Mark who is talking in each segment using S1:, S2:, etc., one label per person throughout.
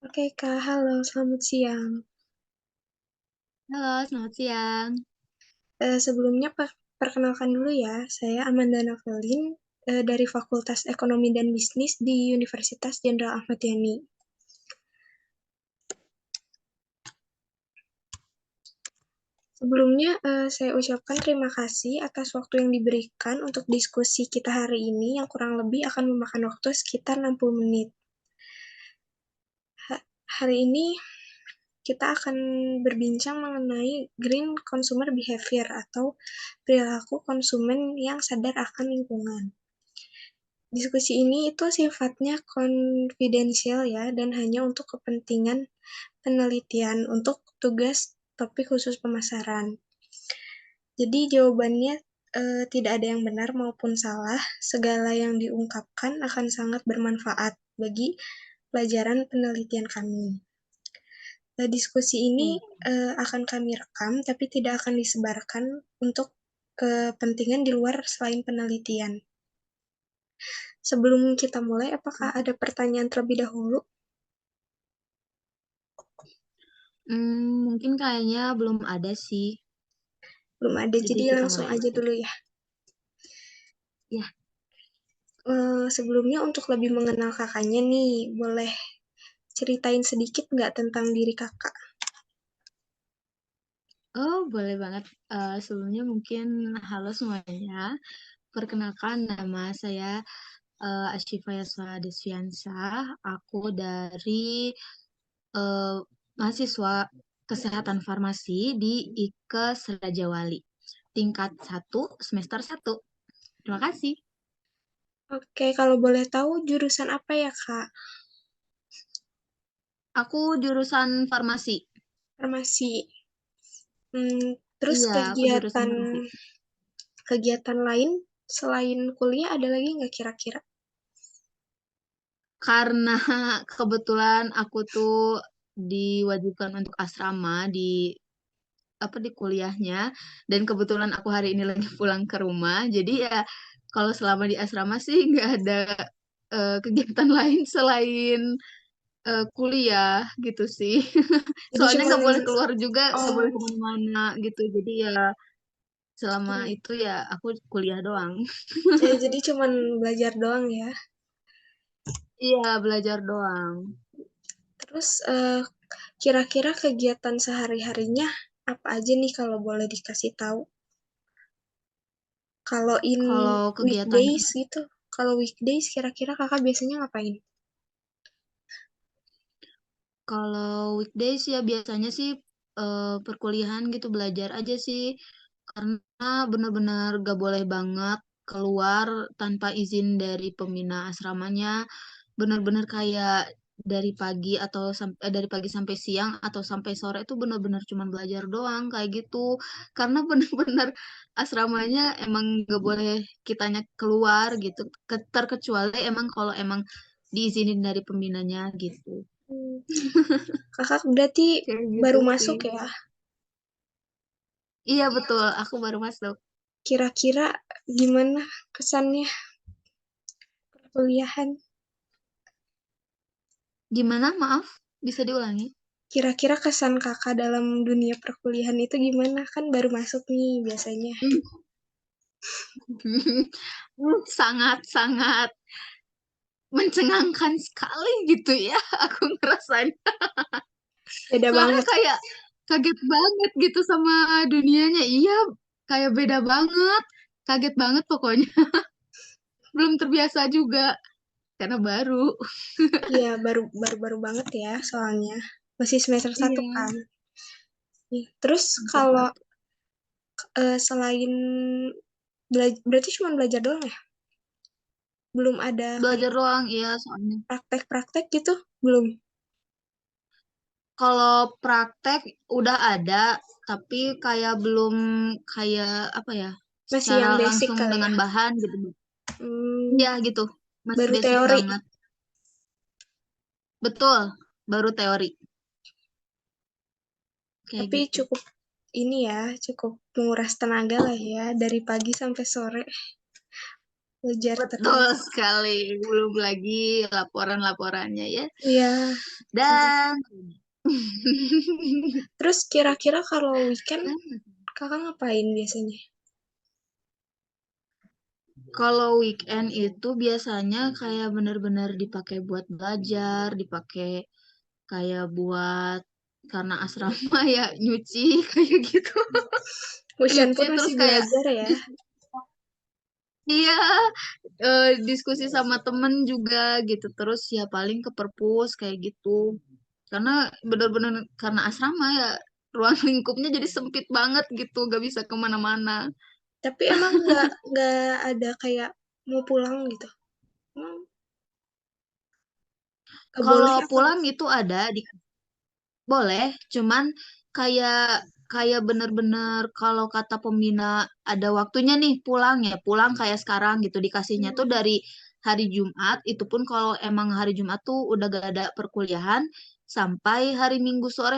S1: Oke Kak, halo, selamat siang.
S2: Halo, selamat siang.
S1: Sebelumnya perkenalkan dulu ya, saya Amanda Nafelin dari Fakultas Ekonomi dan Bisnis di Universitas Jenderal Ahmad Yani. Sebelumnya saya ucapkan terima kasih atas waktu yang diberikan untuk diskusi kita hari ini yang kurang lebih akan memakan waktu sekitar 60 menit. Hari ini kita akan berbincang mengenai green consumer behavior atau perilaku konsumen yang sadar akan lingkungan. Diskusi ini itu sifatnya konfidensial ya, dan hanya untuk kepentingan penelitian untuk tugas topik khusus pemasaran. Jadi jawabannya tidak ada yang benar maupun salah, segala yang diungkapkan akan sangat bermanfaat bagi pelajaran penelitian kami. Diskusi ini
S2: Oke.
S1: akan kami rekam, tapi tidak akan disebarkan untuk kepentingan di luar selain penelitian. Sebelum kita mulai, apakah ada pertanyaan terlebih dahulu?
S2: Mungkin kayaknya belum ada sih.
S1: Belum ada,
S2: Jadi
S1: jadi
S2: kita
S1: langsung
S2: mulai
S1: aja
S2: aja.
S1: dulu ya.
S2: Ya,
S1: Sebelumnya untuk lebih mengenal kakaknya nih, boleh ceritain sedikit nggak tentang diri kakak?
S2: oh boleh banget. Sebelumnya mungkin halo semuanya. Perkenalkan nama saya Asyifa Yaswa Desviansah. Aku dari eh, mahasiswa Kesehatan Farmasi di IKE Serajawali. Tingkat 1 semester 1. Terima kasih.
S1: Oke, kalau boleh tahu jurusan apa ya kak?
S2: Aku jurusan farmasi.
S1: Farmasi. Terus
S2: Iya, aku jurusan
S1: kegiatan
S2: farmasi.
S1: kegiatan lain selain kuliah ada lagi nggak kira-kira?
S2: Karena kebetulan aku tuh diwajibkan untuk asrama di di kuliahnya, dan kebetulan aku hari ini lagi pulang ke rumah, jadi ya kalau selama di asrama sih nggak ada kegiatan lain selain kuliah gitu sih.
S1: Jadi
S2: Soalnya
S1: cuman
S2: nggak boleh keluar juga, nggak
S1: oh
S2: boleh kemana-mana gitu, jadi ya selama itu ya aku kuliah doang.
S1: jadi cuman belajar doang ya.
S2: Iya, belajar doang.
S1: Terus kira-kira kegiatan sehari-harinya apa aja nih kalau boleh dikasih tahu? Kalau
S2: Kalau kegiatan
S1: weekdays gitu, kalau weekdays kira-kira kakak biasanya ngapain?
S2: Kalau weekdays ya biasanya sih perkuliahan gitu, belajar aja sih, karena benar-benar gak boleh banget keluar tanpa izin dari pembina asramanya. Benar-benar kayak dari pagi sampai siang atau sampai sore itu benar-benar cuma belajar doang kayak gitu. Karena benar-benar asramanya emang gak boleh kitanya keluar gitu. Terkecuali emang kalau emang diizinin dari pembinanya gitu.
S1: Hmm, kakak berarti
S2: Kayak gitu
S1: baru
S2: sih.
S1: masuk ya?
S2: Iya betul, aku baru masuk.
S1: Kira-kira gimana kesannya perkuliahan?
S2: Gimana? Maaf, bisa diulangi?
S1: Kira-kira kesan kakak dalam dunia perkuliahan itu gimana? Kan baru masuk nih biasanya.
S2: Sangat-sangat mencengangkan sekali gitu ya, aku ngerasain.
S1: Beda
S2: Soalnya
S1: banget.
S2: kayak kaget banget gitu sama dunianya. Iya, kayak beda banget. Kaget banget pokoknya. Belum terbiasa juga karena baru.
S1: Iya, baru banget ya soalnya. Masih semester satu
S2: Iya,
S1: kan. Terus
S2: semester
S1: kalau
S2: satu.
S1: selain berarti cuma belajar doang ya? Belum ada kayak
S2: Belajar doang, iya soalnya.
S1: praktek-praktek gitu? Belum.
S2: Kalau praktek udah ada, tapi kayak belum kayak apa ya,
S1: Masih
S2: secara
S1: yang basic
S2: langsung
S1: kali ya?
S2: dengan bahan gitu.
S1: Hmm,
S2: Iya gitu, masih
S1: baru
S2: basic
S1: teori.
S2: banget. Betul, baru teori kayak
S1: Tapi
S2: gitu.
S1: cukup ini ya, cukup menguras tenaga lah ya, dari pagi sampai sore. Wajar
S2: Betul
S1: terus.
S2: sekali. Belum lagi laporan-laporannya ya.
S1: Iya.
S2: Dan
S1: Terus kira-kira kalau weekend kakak ngapain biasanya?
S2: kalau weekend itu biasanya kayak bener-bener dipakai buat belajar, dipakai kayak buat karena asrama ya nyuci kayak gitu.
S1: Weekend
S2: Nyuci
S1: pun
S2: terus
S1: masih
S2: kayak
S1: belajar ya?
S2: iya, diskusi sama temen juga gitu. Terus ya paling ke perpus kayak gitu. Karena bener-bener karena asrama ya ruang lingkupnya jadi sempit banget gitu, gak bisa kemana-mana.
S1: Tapi emang nggak ada kayak mau pulang gitu? Emang nggak boleh
S2: Kalau
S1: apa?
S2: pulang itu ada di boleh, cuman kayak kayak bener-bener kalau kata pembina ada waktunya nih pulang ya pulang kayak sekarang gitu dikasihnya tuh dari hari Jumat itu pun kalau emang hari Jumat tuh udah gak ada perkuliahan sampai hari Minggu sore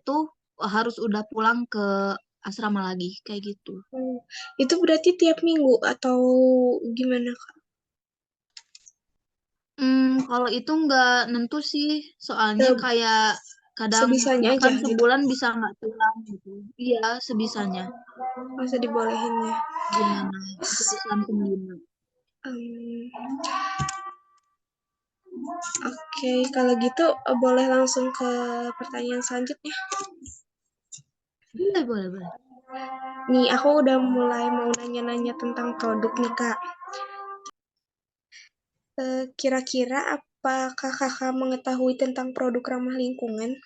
S2: tuh harus udah pulang ke asrama lagi kayak gitu.
S1: Hmm. Itu berarti tiap minggu atau gimana Kak?
S2: Kalau itu nggak nentu sih, soalnya
S1: Se-
S2: kayak kadang
S1: Sebisanya aja
S2: bahkan
S1: gitu.
S2: sebulan bisa nggak pulang gitu. Iya, sebisanya.
S1: Masa dibolehin ya?
S2: Gimana keputusan pembina?
S1: Em, Oke, kalau gitu boleh langsung ke pertanyaan selanjutnya.
S2: Boleh, boleh, boleh.
S1: Nih, aku udah mulai mau nanya-nanya tentang produk nih, Kak. Kira-kira apakah Kakak mengetahui tentang produk ramah lingkungan?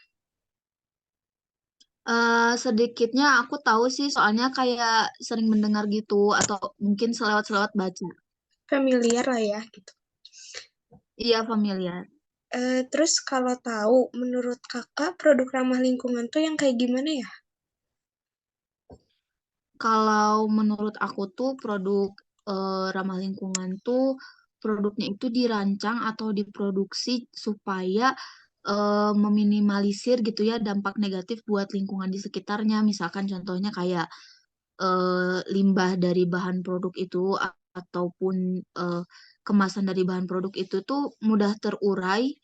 S2: Sedikitnya aku tahu sih, soalnya kayak sering mendengar gitu, atau mungkin selewat-selewat baca.
S1: Familiar lah ya, gitu.
S2: Iya, familiar.
S1: Terus kalau tahu, menurut Kakak produk ramah lingkungan tuh yang kayak gimana ya?
S2: Kalau menurut aku tuh produk ramah lingkungan tuh produknya itu dirancang atau diproduksi supaya meminimalisir gitu ya dampak negatif buat lingkungan di sekitarnya. Misalkan contohnya kayak limbah dari bahan produk itu ataupun eh, kemasan dari bahan produk itu tuh mudah terurai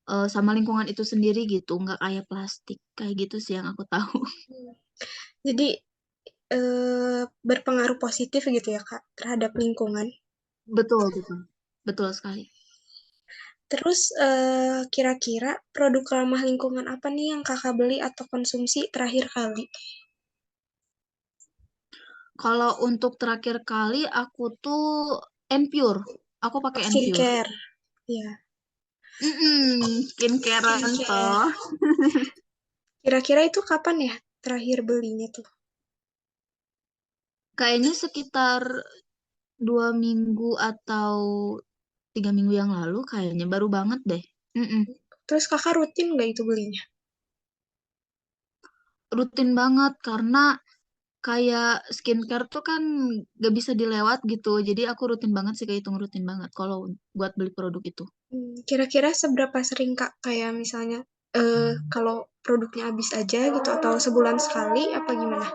S2: sama lingkungan itu sendiri gitu, nggak kayak plastik kayak gitu sih yang aku tahu.
S1: Jadi berpengaruh positif gitu ya, Kak, terhadap lingkungan.
S2: Betul, betul. Betul sekali.
S1: Terus kira-kira produk ramah lingkungan apa nih yang Kakak beli atau konsumsi terakhir kali?
S2: Kalau untuk terakhir kali aku tuh Enpure. Aku pakai Enpure.
S1: Skincare. Ya,
S2: Skincarean
S1: skincare.
S2: toh.
S1: Kira-kira itu kapan ya terakhir belinya tuh?
S2: Kayaknya sekitar 2 minggu atau 3 minggu yang lalu kayaknya baru banget deh. Mm-mm.
S1: Terus kakak rutin nggak itu belinya?
S2: Rutin banget karena kayak skincare tuh kan gak bisa dilewat gitu. Jadi aku rutin banget sih kehitung rutin banget kalau buat beli produk itu.
S1: Kira-kira seberapa sering kak? Kayak misalnya kalau produknya habis aja gitu atau sebulan sekali apa gimana?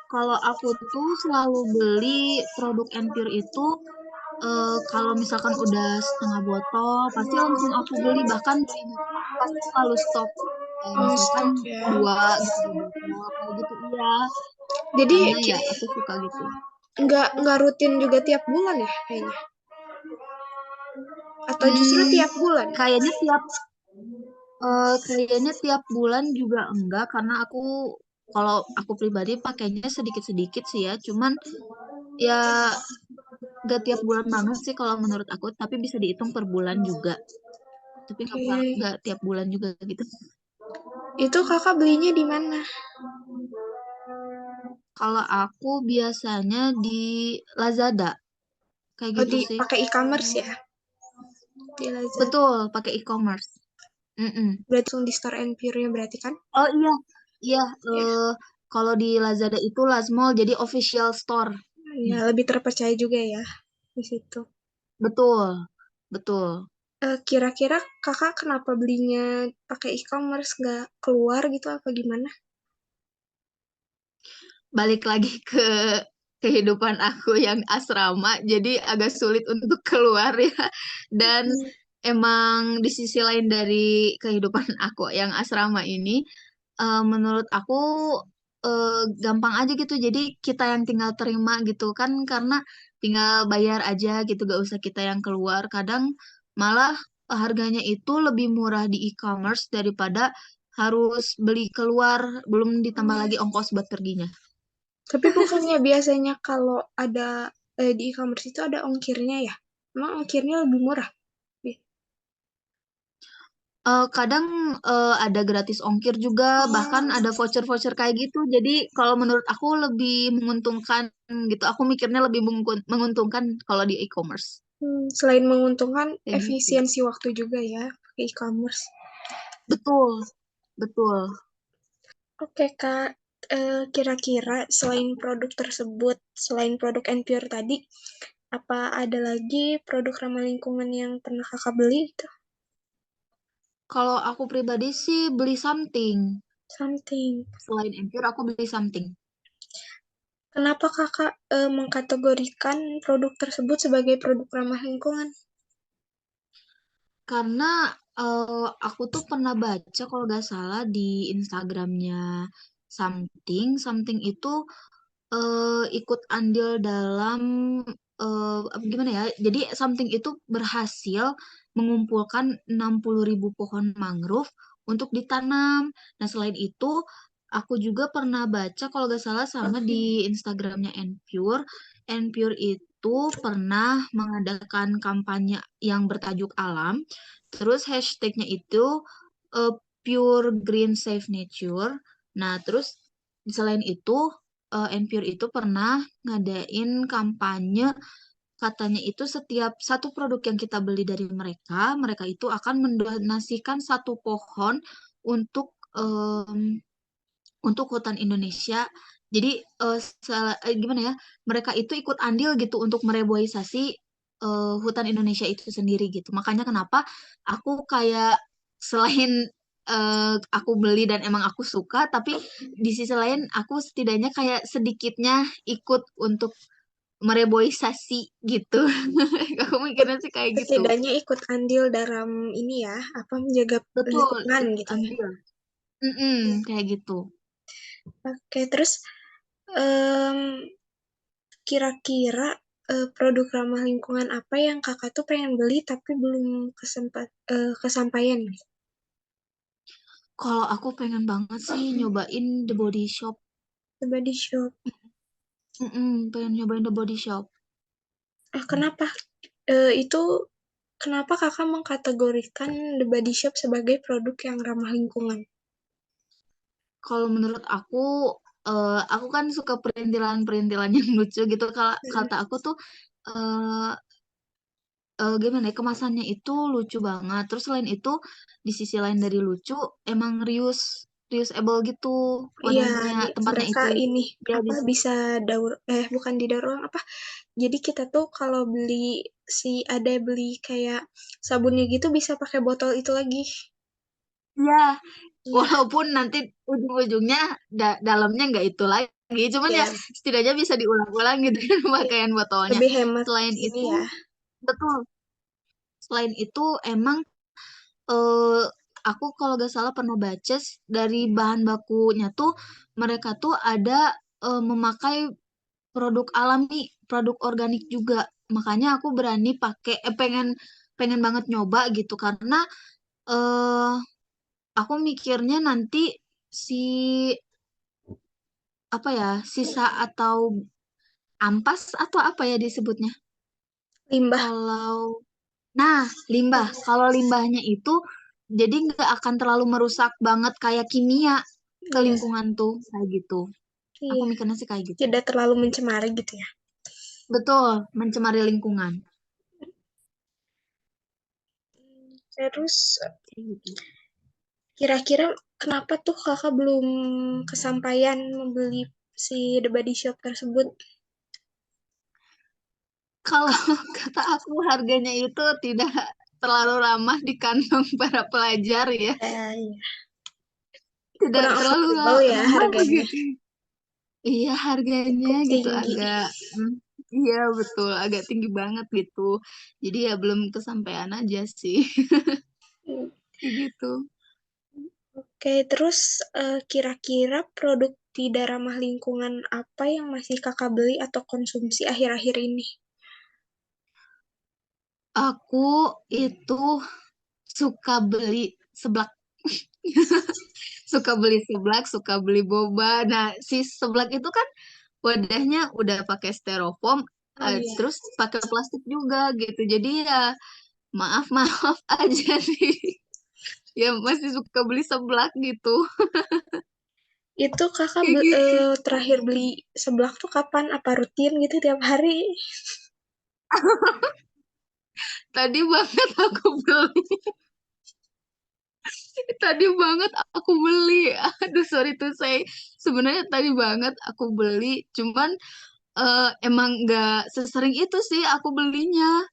S2: Kalau aku tuh selalu beli produk Enpure itu kalau misalkan udah setengah botol pasti langsung aku beli bahkan belinya tuh pasti selalu stok. Kayak
S1: Oh,
S2: misalkan
S1: stok ya.
S2: dua gitu 2 botol kayak gitu iya
S1: Jadi
S2: karena ya aku suka gitu.
S1: nggak rutin juga tiap bulan ya kayaknya? Atau justru
S2: Hmm,
S1: tiap bulan?
S2: kayaknya tiap bulan juga enggak karena aku kalau aku pribadi pakainya sedikit-sedikit sih ya. Cuman ya gak tiap bulan banget sih kalau menurut aku, tapi bisa dihitung per bulan juga. Tapi
S1: Oke.
S2: nggak tiap bulan juga gitu.
S1: Itu kakak belinya di mana?
S2: Kalau aku biasanya di Lazada kayak
S1: Oh,
S2: gitu
S1: di
S2: sih.
S1: pakai e-commerce ya? Di Lazada.
S2: Betul, pakai e-commerce. Mm-mm.
S1: Berarti langsung di store and pure-nya berarti kan?
S2: Oh iya, iya.
S1: Ya.
S2: Kalau di Lazada itu Lazmall jadi official store.
S1: Ya, lebih terpercaya juga ya di situ.
S2: Betul, betul.
S1: Kira-kira kakak kenapa belinya pakai e-commerce nggak keluar gitu apa gimana?
S2: Balik lagi ke kehidupan aku yang asrama, jadi agak sulit untuk keluar ya. Dan
S1: Hmm.
S2: emang di sisi lain dari kehidupan aku yang asrama ini, menurut aku gampang aja gitu. Jadi kita yang tinggal terima gitu kan, karena tinggal bayar aja gitu, gak usah kita yang keluar. Kadang malah harganya itu lebih murah di e-commerce daripada harus beli keluar, belum ditambah lagi ongkos buat perginya.
S1: Tapi bukannya biasanya kalau ada di e-commerce itu ada ongkirnya ya? Emang ongkirnya lebih murah? Bi?
S2: Kadang ada gratis ongkir juga, bahkan
S1: Oh.
S2: ada voucher-voucher kayak gitu. Jadi kalau menurut aku lebih menguntungkan gitu. Aku mikirnya lebih menguntungkan kalau di e-commerce.
S1: Selain menguntungkan,
S2: Kayak gitu.
S1: efisiensi waktu juga ya pakai e-commerce.
S2: Betul, betul.
S1: Oke Kak, kira-kira selain produk tersebut, selain produk Enpure tadi, apa ada lagi produk ramah lingkungan yang pernah Kakak beli itu?
S2: Kalau aku pribadi sih beli something.
S1: Something.
S2: Selain Anchor, aku beli something.
S1: Kenapa Kakak mengkategorikan produk tersebut sebagai produk ramah lingkungan?
S2: Karena aku tuh pernah baca kalau gak salah di Instagramnya something. Something itu ikut andil dalam gimana ya? Jadi something itu berhasil mengumpulkan 60.000 pohon mangrove untuk ditanam. Nah, selain itu aku juga pernah baca kalau gak salah sama di Instagramnya Enpure. Enpure itu pernah mengadakan kampanye yang bertajuk Alam. Terus hashtagnya itu eh, Pure Green Safe Nature. Nah, terus selain itu Enpure itu pernah ngadain kampanye, katanya itu setiap satu produk yang kita beli dari mereka, mereka itu akan mendonasikan satu pohon untuk untuk hutan Indonesia. Jadi gimana ya? Mereka itu ikut andil gitu untuk mereboisasi hutan Indonesia itu sendiri gitu. Makanya kenapa aku kayak selain aku beli dan emang aku suka, tapi di sisi lain aku setidaknya kayak sedikitnya ikut untuk mereboisasi gitu. Aku mikirnya sih kayak gitu.
S1: Setidaknya ikut andil dalam ini ya, apa menjaga
S2: Betul,
S1: lingkungan
S2: ikut
S1: gitu ya.
S2: andil. Mm-mm, kayak gitu.
S1: Oke, terus em, kira-kira produk ramah lingkungan apa yang kakak tuh pengen beli tapi belum kesampaian nih?
S2: Kalau aku pengen banget sih nyobain The Body Shop.
S1: The Body Shop.
S2: Pengen nyobain The Body Shop.
S1: Kenapa? Itu kenapa kakak mengkategorikan The Body Shop sebagai produk yang ramah lingkungan?
S2: Kalau menurut aku kan suka perintilan-perintilan yang lucu gitu. Kalau
S1: Hmm.
S2: kata aku tuh eh gimana ya, kemasannya itu lucu banget. Terus selain itu, di sisi lain dari lucu, emang reusable gitu
S1: Iya,
S2: wadahnya, tempatnya
S1: mereka
S2: itu.
S1: ini
S2: Ya
S1: apa
S2: bisa.
S1: bisa daur bukan didaur ulang apa? Jadi kita tuh kalau beli ada beli kayak sabunnya gitu bisa pakai botol itu lagi.
S2: Ya,
S1: Iya,
S2: walaupun nanti ujung-ujungnya dalamnya nggak itu lagi. Cuman ya
S1: iya,
S2: setidaknya bisa diulang-ulang gitu kan
S1: iya.
S2: pakaian botolnya.
S1: Lebih hemat
S2: Selain
S1: ini
S2: itu,
S1: ya.
S2: betul. Selain itu emang eh, aku kalau gak salah pernah baca dari bahan bakunya tuh mereka tuh ada memakai produk alami, produk organik juga. Makanya aku berani pakai, pengen pengen banget nyoba gitu karena eh aku mikirnya nanti si apa ya, sisa atau ampas atau apa ya disebutnya.
S1: Limbah.
S2: Kalau Nah, limbah. Kalau limbahnya itu jadi nggak akan terlalu merusak banget kayak kimia ke
S1: Iya,
S2: lingkungan tuh, kayak gitu. Aku
S1: iya.
S2: mikirnya sih kayak gitu.
S1: Tidak terlalu mencemari gitu ya.
S2: Betul, mencemari lingkungan.
S1: Terus
S2: Kayak gitu.
S1: kira-kira kenapa tuh kakak belum kesampaian membeli si The Body Shop tersebut?
S2: Kalau kata aku harganya itu tidak terlalu ramah di kantong para pelajar ya.
S1: Iya.
S2: Tidak
S1: Kurang
S2: terlalu
S1: affordable ya
S2: ramah
S1: harganya.
S2: begitu. Iya, harganya
S1: cukup
S2: gitu
S1: tinggi.
S2: agak, mm, iya betul, agak tinggi banget gitu. Jadi ya belum kesampaian aja sih, kayak gitu.
S1: Oke, terus kira-kira produk tidak ramah lingkungan apa yang masih kakak beli atau konsumsi akhir-akhir ini?
S2: Aku itu suka beli seblak, suka beli seblak, suka beli boba. Nah, si seblak itu kan wadahnya udah pakai styrofoam,
S1: Oh iya.
S2: terus pakai plastik juga gitu. Jadi ya maaf maaf aja sih. Ya masih suka beli seblak gitu.
S1: Itu kakak
S2: Kayak gitu.
S1: terakhir beli seblak tuh kapan? Apa rutin gitu tiap hari?
S2: Tadi banget aku beli. Tadi banget aku beli. Aduh, sorry tuh saya. Sebenarnya tadi banget aku beli. Cuman emang nggak sesering itu sih aku belinya.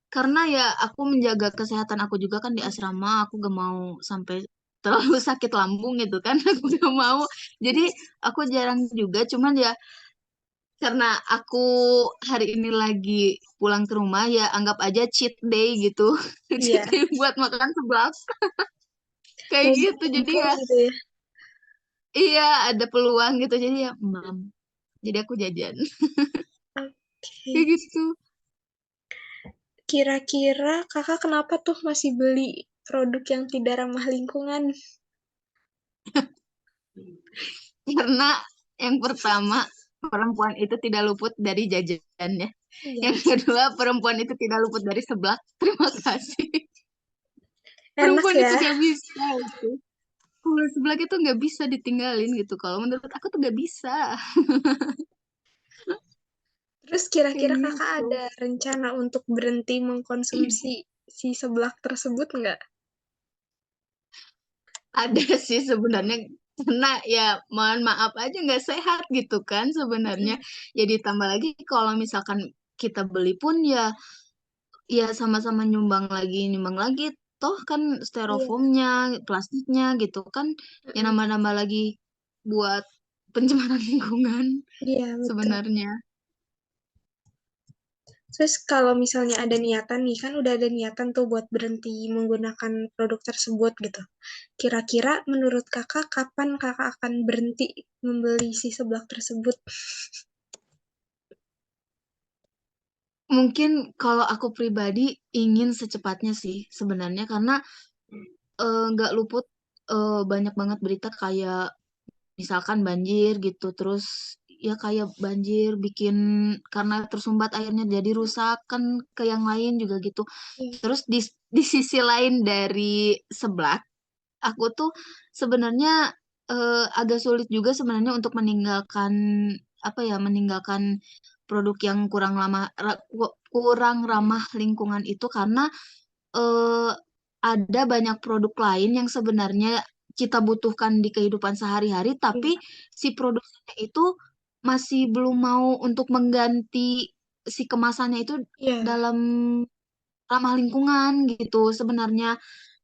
S2: Karena ya aku menjaga kesehatan aku juga kan di asrama. Aku gak mau sampai terlalu sakit lambung gitu kan. Aku gak mau. Jadi aku jarang juga. Cuman ya karena aku hari ini lagi pulang ke rumah ya anggap aja cheat day gitu. Cheat
S1: Iya,
S2: day buat makan seblak. Kayak
S1: mau
S2: gitu. Jadi
S1: berkumpul
S2: ya
S1: gitu ya.
S2: iya, ada peluang gitu. Jadi ya, jadi aku jajan. Kayak
S1: Oke.
S2: gitu.
S1: Kira-kira kakak kenapa tuh masih beli produk yang tidak ramah lingkungan?
S2: Karena yang pertama, perempuan itu tidak luput dari jajannya.
S1: Iya,
S2: Yang kedua, perempuan itu tidak luput dari seblak. Terima kasih.
S1: enak
S2: Perempuan itu
S1: ya.
S2: gak bisa itu. Kalau seblak itu nggak bisa ditinggalin gitu. Kalau menurut aku tuh nggak bisa.
S1: Terus
S2: Kayak
S1: kira-kira kakak
S2: gitu.
S1: ada rencana untuk berhenti mengkonsumsi si seblak tersebut nggak?
S2: Ada sih sebenarnya karena ya mohon maaf aja nggak sehat gitu kan sebenarnya. Jadi tambah lagi kalau misalkan kita beli pun ya ya sama-sama nyumbang lagi toh kan
S1: Iya,
S2: styrofoamnya plastiknya gitu kan ya
S1: mm-mm.
S2: nambah-nambah lagi buat pencemaran lingkungan
S1: Iya betul.
S2: sebenarnya.
S1: Terus kalau misalnya ada niatan nih, kan udah ada niatan tuh buat berhenti menggunakan produk tersebut gitu. Kira-kira menurut kakak kapan kakak akan berhenti membeli si seblak tersebut?
S2: Mungkin kalau aku pribadi ingin secepatnya sih sebenarnya karena nggak luput banyak banget berita kayak misalkan banjir gitu terus ya kayak banjir bikin karena tersumbat airnya jadi rusak kan ke yang lain juga gitu.
S1: Iya,
S2: Terus di sisi lain dari seblak aku tuh sebenarnya agak sulit juga sebenarnya untuk meninggalkan apa ya meninggalkan produk yang kurang ramah lingkungan itu karena eh, ada banyak produk lain yang sebenarnya kita butuhkan di kehidupan sehari-hari tapi
S1: iya,
S2: si produsennya itu masih belum mau untuk mengganti si kemasannya itu
S1: iya.
S2: dalam ramah lingkungan gitu sebenarnya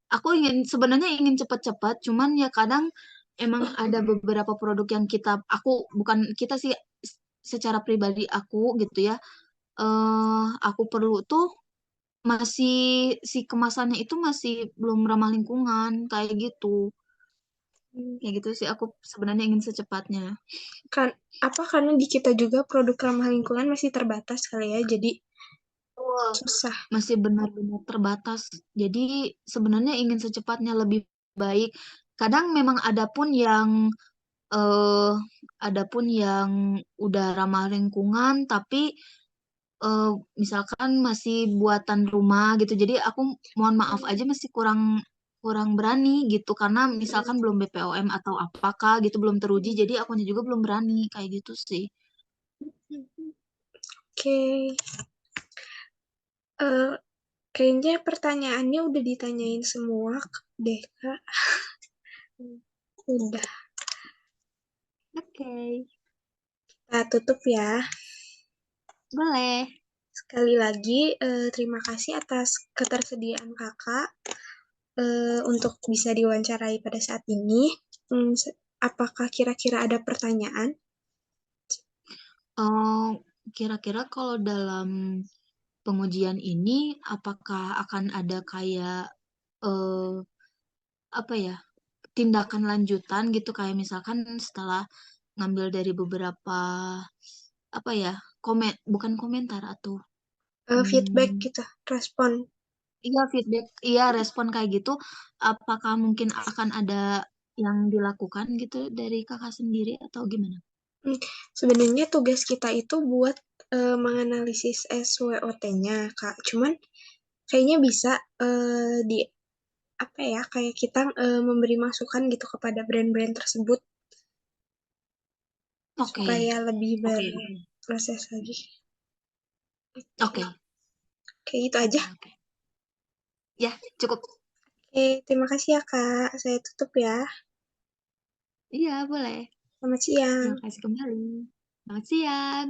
S2: aku sebenarnya ingin cepat-cepat cuman ya kadang emang ada beberapa produk yang aku bukan kita sih secara pribadi aku gitu ya aku perlu tuh masih si kemasannya itu masih belum ramah lingkungan kayak gitu
S1: Hmm.
S2: kayak gitu sih aku sebenarnya ingin secepatnya.
S1: Kan apa karena di kita juga produk ramah lingkungan masih terbatas kali ya, jadi
S2: Wah,
S1: susah.
S2: masih benar-benar terbatas. Jadi sebenarnya ingin secepatnya lebih baik. Kadang memang eh ada pun yang udah ramah lingkungan tapi eh, misalkan masih buatan rumah gitu. Jadi aku mohon maaf aja masih kurang kurang berani gitu karena misalkan belum BPOM atau apakah gitu belum teruji jadi akunya juga belum berani kayak gitu sih.
S1: Oke, eh, kayaknya pertanyaannya udah ditanyain semua deh, Kak. Udah,
S2: Oke,
S1: kita tutup ya.
S2: boleh.
S1: Sekali lagi, terima kasih atas ketersediaan Kakak untuk bisa diwawancarai pada saat ini. Apakah kira-kira ada pertanyaan?
S2: Eh, Kira-kira kalau dalam pengujian ini, apakah akan ada kayak eh, apa ya, tindakan lanjutan gitu, kayak misalkan setelah ngambil dari beberapa apa ya, bukan komentar atau
S1: Feedback
S2: hmm,
S1: gitu, respon.
S2: iya feedback, iya respon kayak gitu, apakah mungkin akan ada yang dilakukan gitu dari kakak sendiri atau gimana?
S1: Hmm, sebenarnya tugas kita itu buat menganalisis SWOT-nya, Kak. Cuman kayaknya bisa di apa ya, kayak kita memberi masukan gitu kepada brand-brand tersebut
S2: Oke,
S1: supaya lebih
S2: oke, oke,
S1: berproses lagi.
S2: oke,
S1: Kayak gitu aja.
S2: oke, oke. Ya, cukup.
S1: Oke, terima kasih ya, Kak. Saya tutup ya.
S2: Iya, boleh.
S1: Selamat siang.
S2: Terima kasih kembali. Selamat siang.